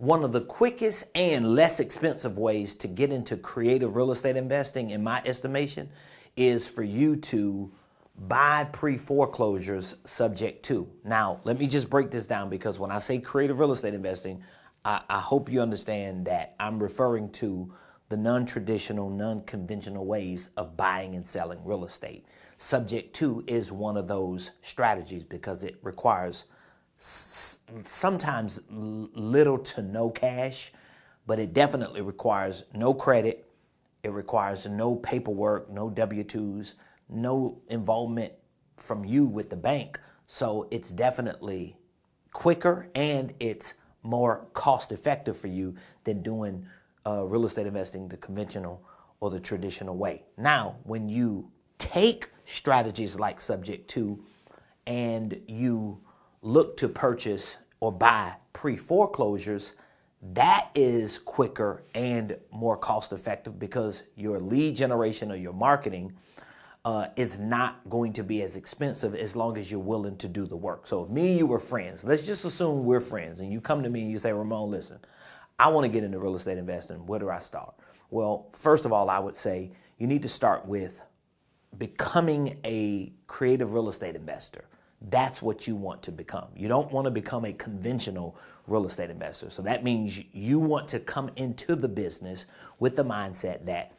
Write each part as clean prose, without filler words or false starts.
one of the quickest and less expensive ways to get into creative real estate investing, in my estimation, is for you to buy pre-foreclosures subject to. Now, let me just break this down, because when I say creative real estate investing, I hope you understand that I'm referring to the non-traditional, non-conventional ways of buying and selling real estate. Subject to is one of those strategies because it requires sometimes little to no cash, but it definitely requires no credit. It requires no paperwork, no W-2s, no involvement from you with the bank. So it's definitely quicker and it's more cost effective for you than doing real estate investing the conventional or the traditional way. Now, when you take strategies like subject to and you look to purchase or buy pre-foreclosures, that is quicker and more cost effective because your lead generation or your marketing is not going to be as expensive as long as you're willing to do the work. So if me and you were friends, let's just assume we're friends, and you come to me and you say, Ramon, listen, I want to get into real estate investing. Where do I start? Well, first of all, I would say you need to start with becoming a creative real estate investor. That's what you want to become. You don't want to become a conventional real estate investor. So that means you want to come into the business with the mindset that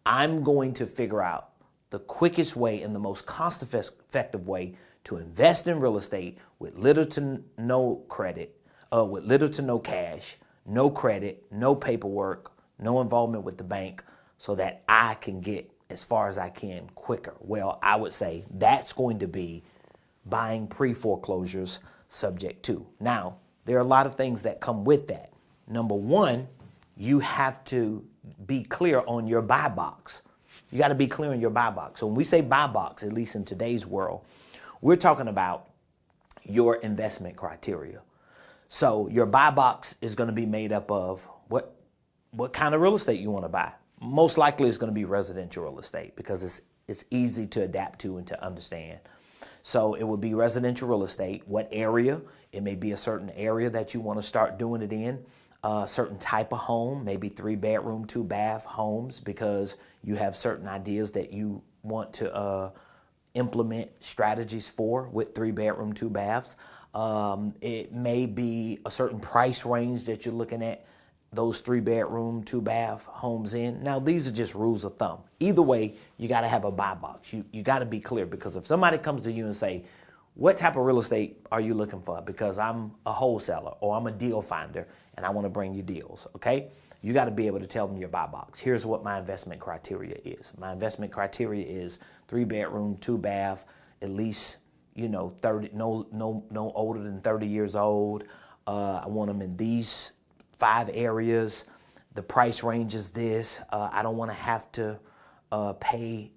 I'm going to figure out the quickest way and the most cost-effective way to invest in real estate with little to no credit, with little to no cash, no credit, no paperwork, no involvement with the bank, so that I can get as far as I can quicker. Well, I would say that's going to be buying pre-foreclosures subject to. Now, there are a lot of things that come with that. Number one, you have to be clear on your buy box. You got to be clear on your buy box. So when we say buy box, at least in today's world, we're talking about your investment criteria. So your buy box is going to be made up of what kind of real estate you want to buy. Most likely it's going to be residential real estate because it's easy to adapt to and to understand. So it would be residential real estate. What area? It may be a certain area that you want to start doing it in. A certain type of home, maybe 3-bedroom, 2-bath homes, because you have certain ideas that you want to implement strategies for with 3-bedroom, 2 baths. It may be a certain price range that you're looking at those 3-bedroom, 2-bath homes in. Now, these are just rules of thumb. Either way, you got to have a buy box. You got to be clear, because if somebody comes to you and say, what type of real estate are you looking for? Because I'm a wholesaler or I'm a deal finder and I want to bring you deals, okay? You got to be able to tell them your buy box. Here's what my investment criteria is. My investment criteria is 3-bedroom, 2-bath, at least 30, no older than 30 years old. I want them in these 5 areas. The price range is this. I don't want to have to pay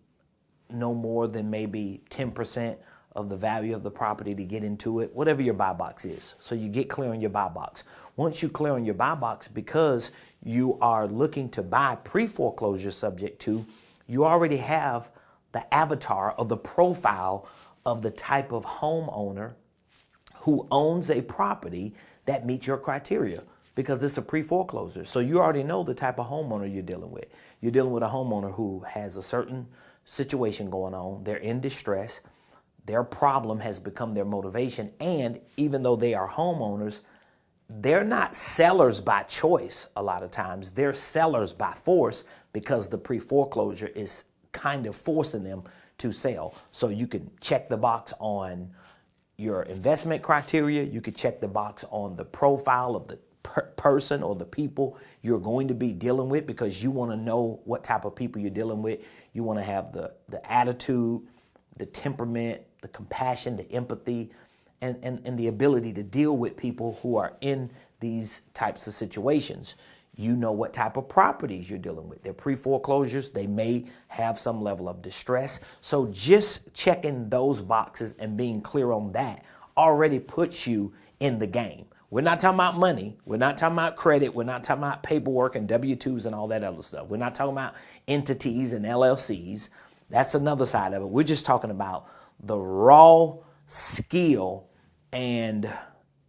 no more than maybe 10% of the value of the property to get into it, whatever your buy box is. So you get clear on your buy box. Once you clear on your buy box, because you are looking to buy pre-foreclosure subject to, you already have the avatar of the profile of the type of homeowner who owns a property that meets your criteria, because it's a pre-foreclosure. So you already know the type of homeowner you're dealing with. You're dealing with a homeowner who has a certain situation going on. They're in distress. Their problem has become their motivation. And even though they are homeowners, they're not sellers by choice a lot of times. They're sellers by force because the pre-foreclosure is kind of forcing them to sell. So you can check the box on your investment criteria. You could check the box on the profile of the person or the people you're going to be dealing with, because you want to know what type of people you're dealing with. You want to have the attitude, the temperament, the compassion, the empathy, and the ability to deal with people who are in these types of situations. You know what type of properties you're dealing with. They're pre-foreclosures. They may have some level of distress. So just checking those boxes and being clear on that already puts you in the game. We're not talking about money. We're not talking about credit. We're not talking about paperwork and W-2s and all that other stuff. We're not talking about entities and LLCs. That's another side of it. We're just talking about the raw skill and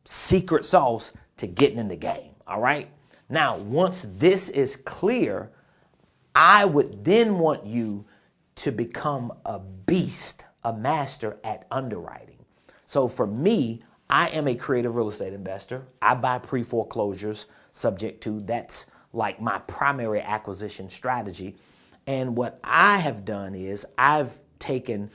secret sauce to getting in the game. All right. Now, once this is clear, I would then want you to become a beast, a master at underwriting. So for me, I am a creative real estate investor. I buy pre-foreclosures subject to, that's like my primary acquisition strategy. And what I have done is I've taken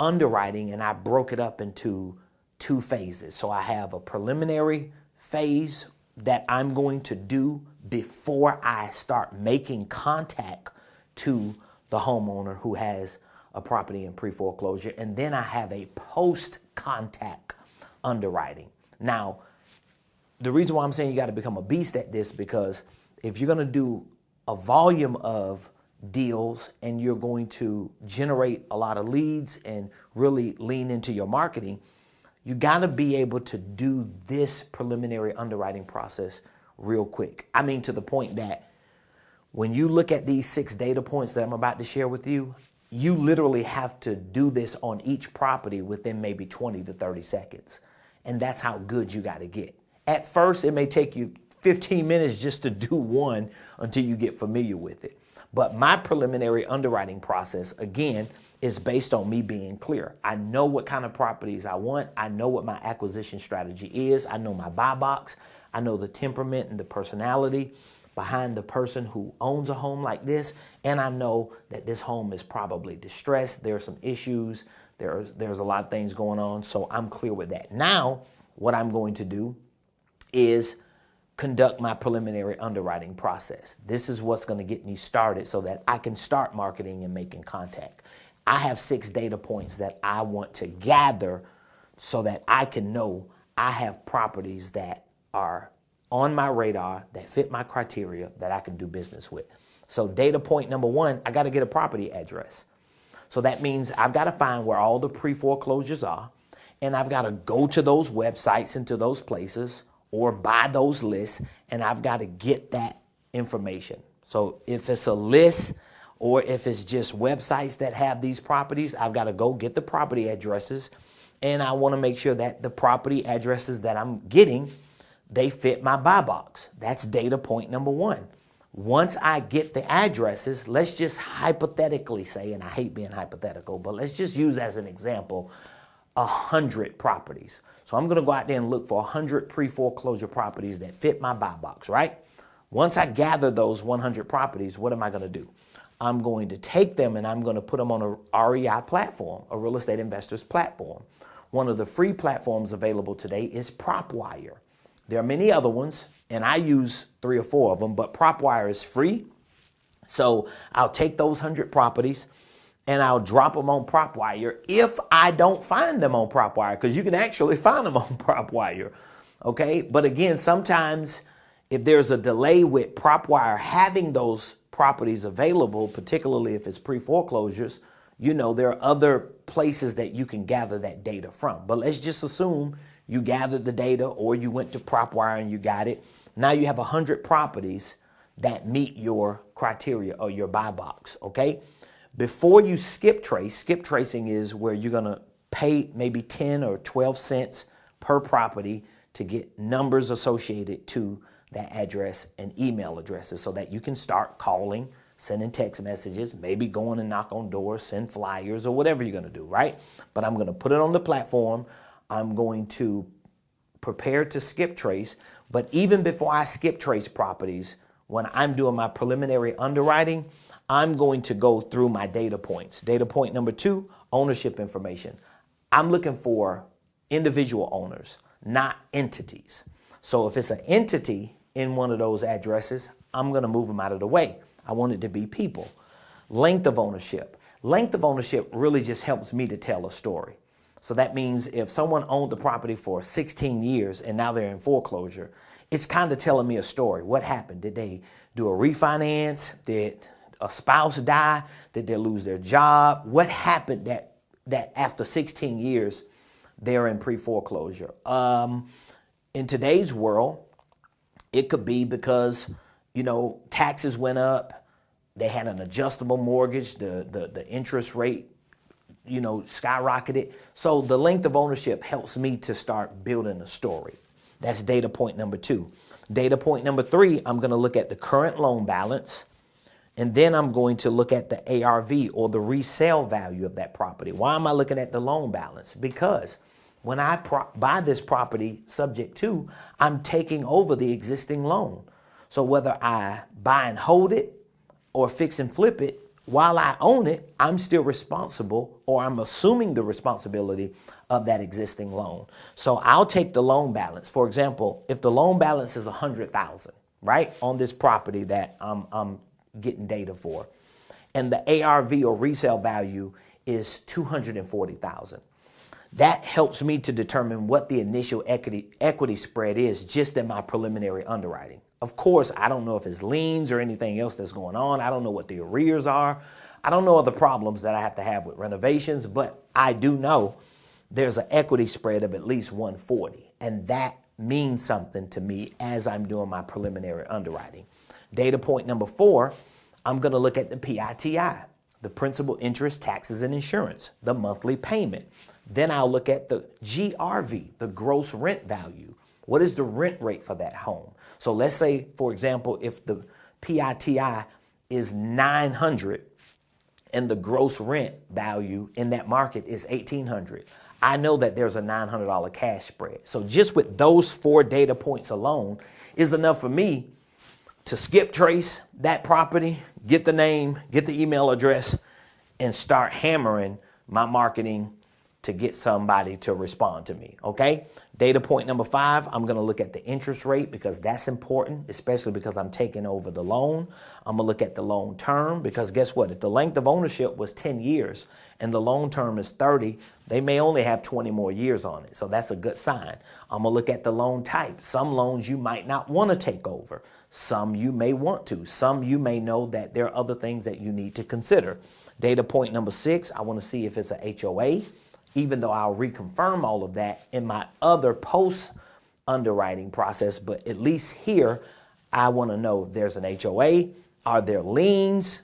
underwriting and I broke it up into 2 phases. So I have a preliminary phase that I'm going to do before I start making contact to the homeowner who has a property in pre-foreclosure. And then I have a post-contact underwriting. Now, the reason why I'm saying you got to become a beast at this, because if you're going to do a volume of deals and you're going to generate a lot of leads and really lean into your marketing, you got to be able to do this preliminary underwriting process real quick. I mean, to the point that when you look at these 6 data points that I'm about to share with you, you literally have to do this on each property within maybe 20 to 30 seconds. And that's how good you got to get. At first, it may take you 15 minutes just to do one until you get familiar with it. But my preliminary underwriting process, again, is based on me being clear. I know what kind of properties I want. I know what my acquisition strategy is. I know my buy box. I know the temperament and the personality behind the person who owns a home like this. And I know that this home is probably distressed. There are some issues. There's a lot of things going on. So I'm clear with that. Now, what I'm going to do is conduct my preliminary underwriting process. This is what's going to get me started so that I can start marketing and making contact. I have 6 data points that I want to gather so that I can know I have properties that are on my radar, that fit my criteria, that I can do business with. So data point number 1, I got to get a property address. So that means I've got to find where all the pre-foreclosures are, and I've got to go to those websites and to those places or buy those lists, and I've got to get that information. So if it's a list or if it's just websites that have these properties, I've got to go get the property addresses, and I want to make sure that the property addresses that I'm getting, they fit my buy box. That's data point number 1. Once I get the addresses, let's just hypothetically say, and I hate being hypothetical, but let's just use as an example, 100 properties. So I'm going to go out there and look for 100 pre-foreclosure properties that fit my buy box, right? Once I gather those 100 properties, what am I going to do? I'm going to take them and I'm going to put them on a REI platform, a real estate investors platform. One of the free platforms available today is PropWire. There are many other ones, and I use 3 or 4 of them, but PropWire is free. So I'll take those 100 properties and I'll drop them on PropWire if I don't find them on PropWire, because you can actually find them on PropWire, okay? But again, sometimes if there's a delay with PropWire having those properties available, particularly if it's pre-foreclosures, you know, there are other places that you can gather that data from. But let's just assume you gathered the data or you went to PropWire and you got it. Now you have 100 properties that meet your criteria or your buy box, okay? Before you skip tracing is where you're going to pay maybe 10 or 12 cents per property to get numbers associated to that address and email addresses so that you can start calling, sending text messages, maybe going and knock on doors, send flyers or whatever you're going to do, right? But I'm going to put it on the platform. I'm going to prepare to skip trace. But even before I skip trace properties, when I'm doing my preliminary underwriting, I'm going to go through my data points. Data point number 2, ownership information. I'm looking for individual owners, not entities. So if it's an entity in one of those addresses, I'm going to move them out of the way. I want it to be people. Length of ownership. Length of ownership really just helps me to tell a story. So that means if someone owned the property for 16 years and now they're in foreclosure, it's kind of telling me a story. What happened? Did they do a refinance? Did a spouse die? Did they lose their job? What happened that after 16 years they're in pre-foreclosure? In today's world, it could be because, you know, taxes went up. They had an adjustable mortgage. The interest rate, you know, skyrocketed. So the length of ownership helps me to start building a story. That's data point number 2. Data point number 3, I'm going to look at the current loan balance. And then I'm going to look at the ARV, or the resale value of that property. Why am I looking at the loan balance? Because when I buy this property subject to, I'm taking over the existing loan. So whether I buy and hold it or fix and flip it, while I own it, I'm still responsible, or I'm assuming the responsibility of that existing loan. So I'll take the loan balance. For example, if the loan balance is $100,000, right, on this property that I'm getting data for, and the ARV, or resale value, is $240,000. That helps me to determine what the initial equity spread is just in my preliminary underwriting. Of course, I don't know if it's liens or anything else that's going on. I don't know what the arrears are. I don't know the problems that I have with renovations, but I do know there's an equity spread of at least 140. And that means something to me as I'm doing my preliminary underwriting. Data point number 4, I'm going to look at the PITI, the principal, interest, taxes, and insurance, the monthly payment. Then I'll look at the GRV, the gross rent value. What is the rent rate for that home? So let's say, for example, if the PITI is $900 and the gross rent value in that market is $1,800, I know that there's a $900 cash spread. So just with those 4 data points alone is enough for me to skip trace that property, get the name, get the email address, and start hammering my marketing to get somebody to respond to me, okay? Data point number 5, I'm gonna look at the interest rate, because that's important, especially because I'm taking over the loan. I'm gonna look at the loan term, because guess what? If the length of ownership was 10 years and the loan term is 30, they may only have 20 more years on it. So that's a good sign. I'm gonna look at the loan type. Some loans you might not wanna take over. Some you may want to. Some you may know that there are other things that you need to consider. Data point number 6, I wanna see if it's a HOA. Even though I'll reconfirm all of that in my other post-underwriting process, but at least here, I want to know if there's an HOA, are there liens,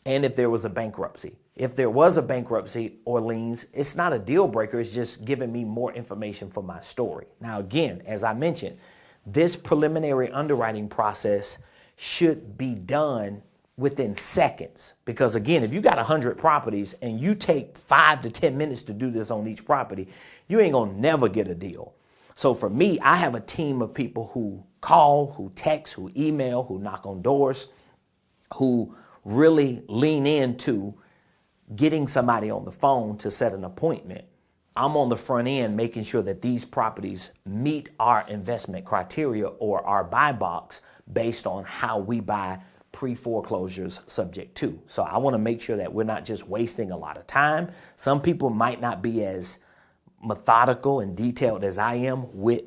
and if there was a bankruptcy. If there was a bankruptcy or liens, it's not a deal breaker, it's just giving me more information for my story. Now again, as I mentioned, this preliminary underwriting process should be done within seconds. Because again, if you got 100 properties and you take 5 to 10 minutes to do this on each property, you ain't gonna never get a deal. So for me, I have a team of people who call, who text, who email, who knock on doors, who really lean into getting somebody on the phone to set an appointment. I'm on the front end making sure that these properties meet our investment criteria, or our buy box, based on how we buy pre-foreclosures subject to. So I want to make sure that we're not just wasting a lot of time. Some people might not be as methodical and detailed as I am with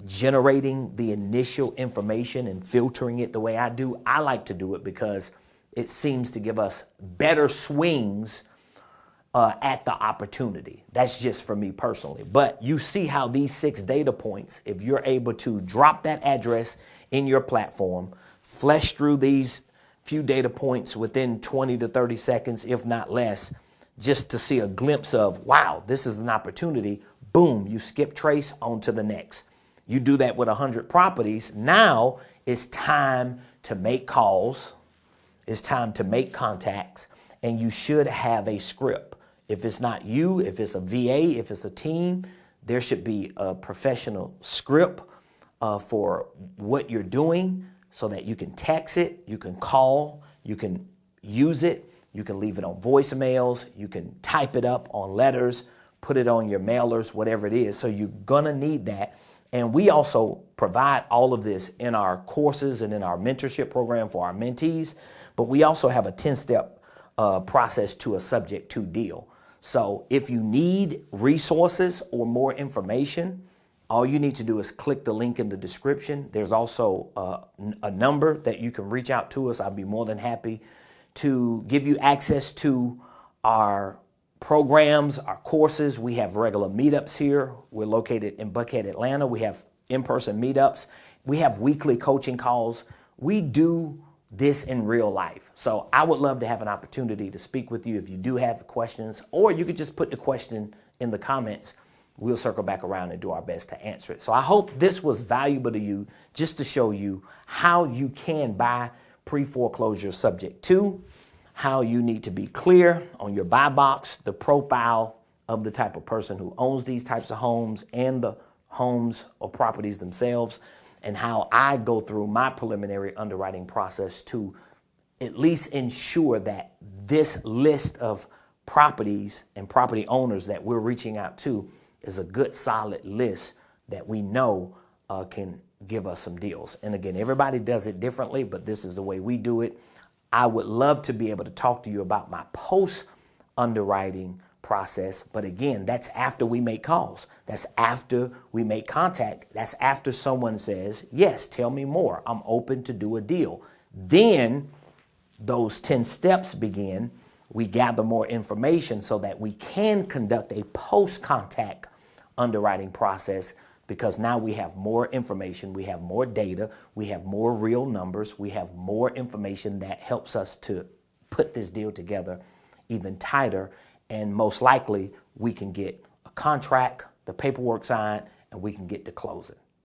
generating the initial information and filtering it the way I do. I like to do it because it seems to give us better swings at the opportunity. That's just for me personally. But you see how these 6 data points, if you're able to drop that address in your platform, flesh through these few data points within 20 to 30 seconds, if not less, just to see a glimpse of, wow, this is an opportunity. Boom, you skip trace on to the next. You do that with 100 properties. Now it's time to make calls. It's time to make contacts, and you should have a script. If it's not you, if it's a VA, if it's a team, there should be a professional script for what you're doing, so that you can text it, you can call, you can use it, you can leave it on voicemails, you can type it up on letters, put it on your mailers, whatever it is. So you're gonna need that. And we also provide all of this in our courses and in our mentorship program for our mentees, but we also have a 10-step process to a subject to deal. So if you need resources or more information, all you need to do is click the link in the description. There's also a number that you can reach out to us. I'll be more than happy to give you access to our programs, our courses. We have regular meetups here. We're located in Buckhead, Atlanta. We have in-person meetups. We have weekly coaching calls. We do this in real life. So I would love to have an opportunity to speak with you if you do have questions, or you could just put the question in the comments we'll circle back around and do our best to answer it. So I hope this was valuable to you, just to show you how you can buy pre-foreclosure subject to, how you need to be clear on your buy box, the profile of the type of person who owns these types of homes and the homes or properties themselves, and how I go through my preliminary underwriting process to at least ensure that this list of properties and property owners that we're reaching out to is a good solid list that we know can give us some deals. And again, everybody does it differently, but this is the way we do it. I would love to be able to talk to you about my post underwriting process. But again, that's after we make calls. That's after we make contact. That's after someone says, yes, tell me more. I'm open to do a deal. Then those 10 steps begin. We gather more information so that we can conduct a post-contact underwriting process, because now we have more information, we have more data, we have more real numbers, we have more information that helps us to put this deal together even tighter, and most likely we can get a contract, the paperwork signed, and we can get to closing.